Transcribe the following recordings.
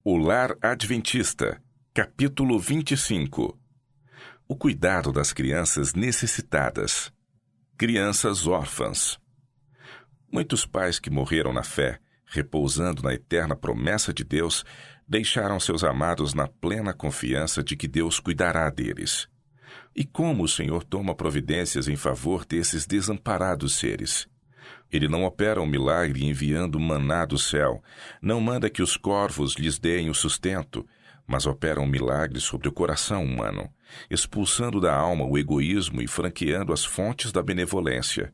O Lar Adventista, capítulo 25. O cuidado das crianças necessitadas. Crianças órfãs. Muitos pais que morreram na fé, repousando na eterna promessa de Deus, deixaram seus amados na plena confiança de que Deus cuidará deles. E como o Senhor toma providências em favor desses desamparados seres? Ele não opera um milagre enviando maná do céu, não manda que os corvos lhes deem o sustento, mas opera um milagre sobre o coração humano, expulsando da alma o egoísmo e franqueando as fontes da benevolência.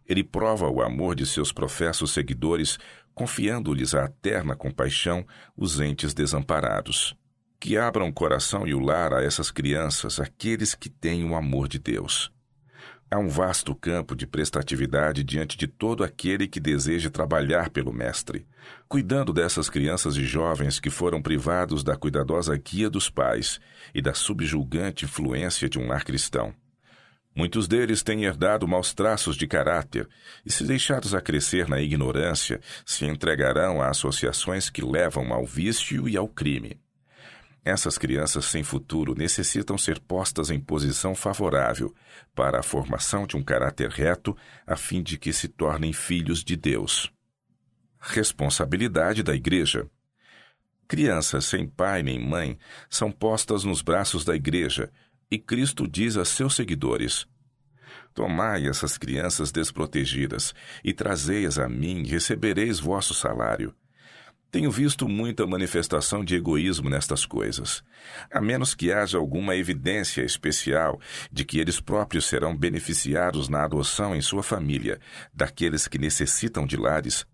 Ele prova o amor de seus professos seguidores, confiando-lhes a eterna compaixão os entes desamparados. Que abram o coração e o lar a essas crianças, aqueles que têm o amor de Deus. Há um vasto campo de prestatividade diante de todo aquele que deseja trabalhar pelo Mestre, cuidando dessas crianças e jovens que foram privados da cuidadosa guia dos pais e da subjulgante influência de um lar cristão. Muitos deles têm herdado maus traços de caráter e, se deixados a crescer na ignorância, se entregarão a associações que levam ao vício e ao crime. Essas crianças sem futuro necessitam ser postas em posição favorável para a formação de um caráter reto, a fim de que se tornem filhos de Deus. Responsabilidade da Igreja. Crianças sem pai nem mãe são postas nos braços da Igreja, e Cristo diz a seus seguidores: Tomai essas crianças desprotegidas e trazei-as a mim, e recebereis vosso salário. Tenho visto muita manifestação de egoísmo nestas coisas. A menos que haja alguma evidência especial de que eles próprios serão beneficiados na adoção em sua família daqueles que necessitam de lares,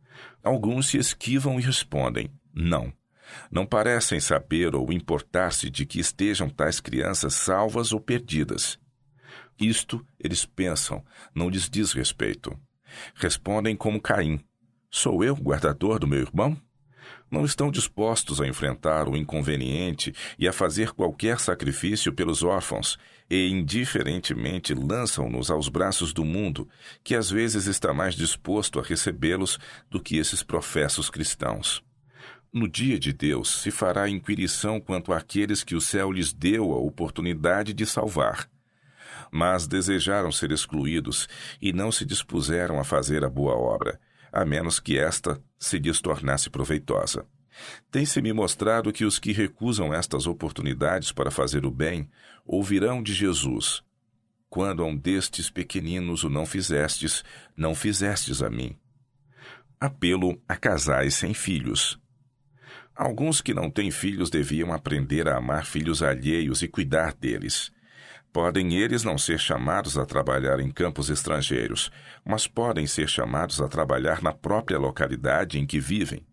alguns se esquivam e respondem: não. Não parecem saber ou importar-se de que estejam tais crianças salvas ou perdidas. Isto, eles pensam, não lhes diz respeito. Respondem como Caim: sou eu o guardador do meu irmão? Não estão dispostos a enfrentar o inconveniente e a fazer qualquer sacrifício pelos órfãos, e indiferentemente lançam-nos aos braços do mundo, que às vezes está mais disposto a recebê-los do que esses professos cristãos. No dia de Deus se fará inquirição quanto àqueles que o céu lhes deu a oportunidade de salvar. Mas desejaram ser excluídos e não se dispuseram a fazer a boa obra, a menos que esta se lhes tornasse proveitosa. Tem-se-me mostrado que os que recusam estas oportunidades para fazer o bem ouvirão de Jesus: quando a um destes pequeninos o não fizestes, não fizestes a mim. Apelo a casais sem filhos. Alguns que não têm filhos deviam aprender a amar filhos alheios e cuidar deles. Podem eles não ser chamados a trabalhar em campos estrangeiros, mas podem ser chamados a trabalhar na própria localidade em que vivem.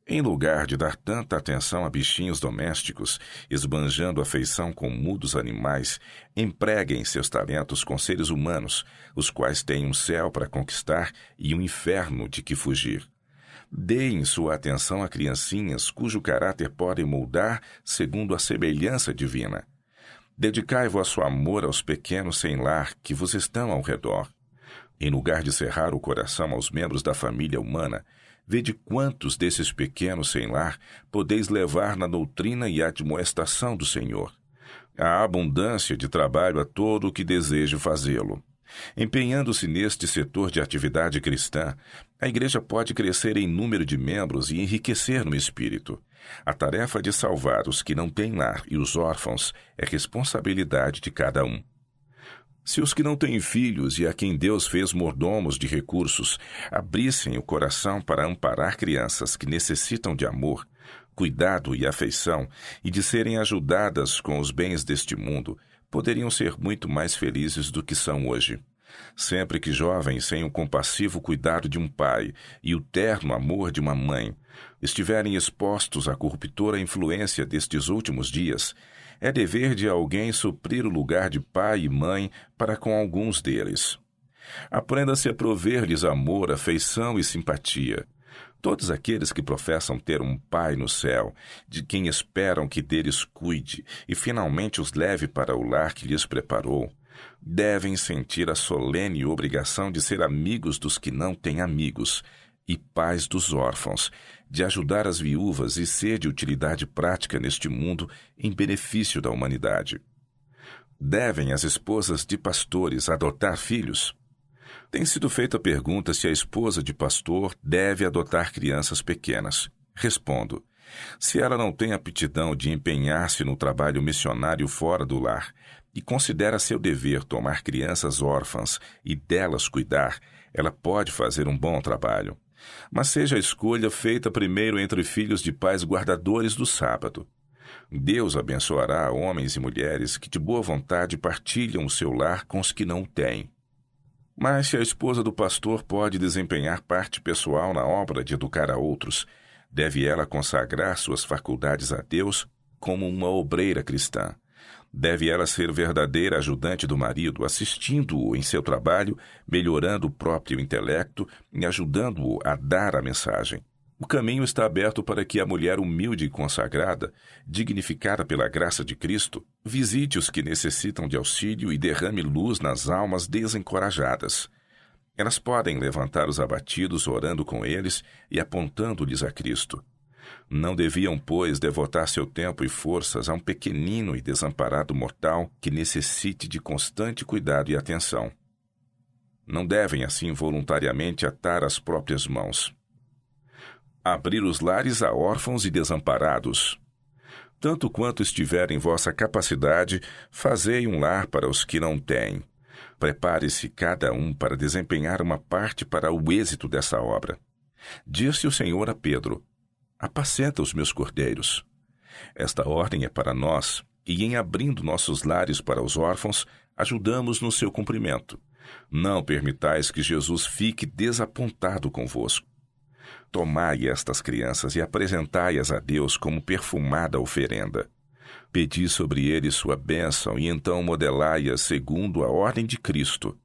Em lugar de dar tanta atenção a bichinhos domésticos, esbanjando afeição com mudos animais, empreguem seus talentos com seres humanos, os quais têm um céu para conquistar e um inferno de que fugir. Deem sua atenção a criancinhas cujo caráter podem moldar segundo a semelhança divina. Dedicai vosso amor aos pequenos sem lar que vos estão ao redor. Em lugar de cerrar o coração aos membros da família humana, vede quantos desses pequenos sem lar podeis levar na doutrina e admoestação do Senhor. Há abundância de trabalho a todo o que deseje fazê-lo. Empenhando-se neste setor de atividade cristã, a Igreja pode crescer em número de membros e enriquecer no espírito. A tarefa de salvar os que não têm lar e os órfãos é responsabilidade de cada um. Se os que não têm filhos e a quem Deus fez mordomos de recursos abrissem o coração para amparar crianças que necessitam de amor, cuidado e afeição e de serem ajudadas com os bens deste mundo, poderiam ser muito mais felizes do que são hoje. Sempre que jovens sem o compassivo cuidado de um pai e o terno amor de uma mãe estiverem expostos à corruptora influência destes últimos dias, é dever de alguém suprir o lugar de pai e mãe para com alguns deles. Aprenda-se a prover-lhes amor, afeição e simpatia. Todos aqueles que professam ter um Pai no céu, de quem esperam que deles cuide e finalmente os leve para o lar que lhes preparou, devem sentir a solene obrigação de ser amigos dos que não têm amigos e pais dos órfãos, de ajudar as viúvas e ser de utilidade prática neste mundo em benefício da humanidade. Devem as esposas de pastores adotar filhos? Tem sido feita a pergunta se a esposa de pastor deve adotar crianças pequenas. Respondo: se ela não tem aptidão de empenhar-se no trabalho missionário fora do lar e considera seu dever tomar crianças órfãs e delas cuidar, ela pode fazer um bom trabalho. Mas seja a escolha feita primeiro entre filhos de pais guardadores do sábado. Deus abençoará homens e mulheres que de boa vontade partilham o seu lar com os que não o têm. Mas se a esposa do pastor pode desempenhar parte pessoal na obra de educar a outros, deve ela consagrar suas faculdades a Deus como uma obreira cristã. Deve ela ser verdadeira ajudante do marido, assistindo-o em seu trabalho, melhorando o próprio intelecto e ajudando-o a dar a mensagem. O caminho está aberto para que a mulher humilde e consagrada, dignificada pela graça de Cristo, visite os que necessitam de auxílio e derrame luz nas almas desencorajadas. Elas podem levantar os abatidos orando com eles e apontando-lhes a Cristo. Não deviam, pois, devotar seu tempo e forças a um pequenino e desamparado mortal que necessite de constante cuidado e atenção. Não devem, assim, voluntariamente atar as próprias mãos. Abrir os lares a órfãos e desamparados. Tanto quanto estiver em vossa capacidade, fazei um lar para os que não têm. Prepare-se cada um para desempenhar uma parte para o êxito dessa obra. Disse o Senhor a Pedro: apacenta os meus cordeiros. Esta ordem é para nós, e em abrindo nossos lares para os órfãos, ajudamos no seu cumprimento. Não permitais que Jesus fique desapontado convosco. Tomai estas crianças e apresentai-as a Deus como perfumada oferenda. Pedi sobre eles sua bênção e então modelai-as segundo a ordem de Cristo.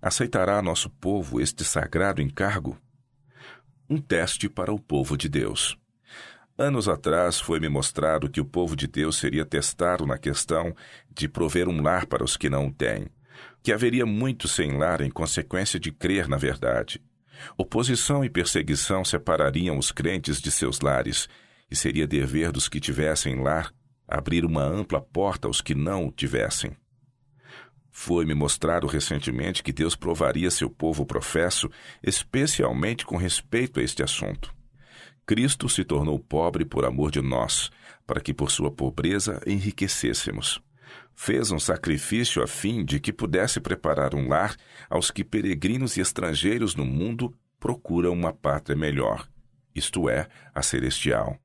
Aceitará nosso povo este sagrado encargo? Um teste para o povo de Deus. Anos atrás foi-me mostrado que o povo de Deus seria testado na questão de prover um lar para os que não o têm, que haveria muitos sem lar em consequência de crer na verdade. Oposição e perseguição separariam os crentes de seus lares, e seria dever dos que tivessem lar abrir uma ampla porta aos que não o tivessem. Foi-me mostrado recentemente que Deus provaria seu povo professo, especialmente com respeito a este assunto. Cristo se tornou pobre por amor de nós, para que por sua pobreza enriquecêssemos. Fez um sacrifício a fim de que pudesse preparar um lar aos que peregrinos e estrangeiros no mundo procuram uma pátria melhor, isto é, a celestial.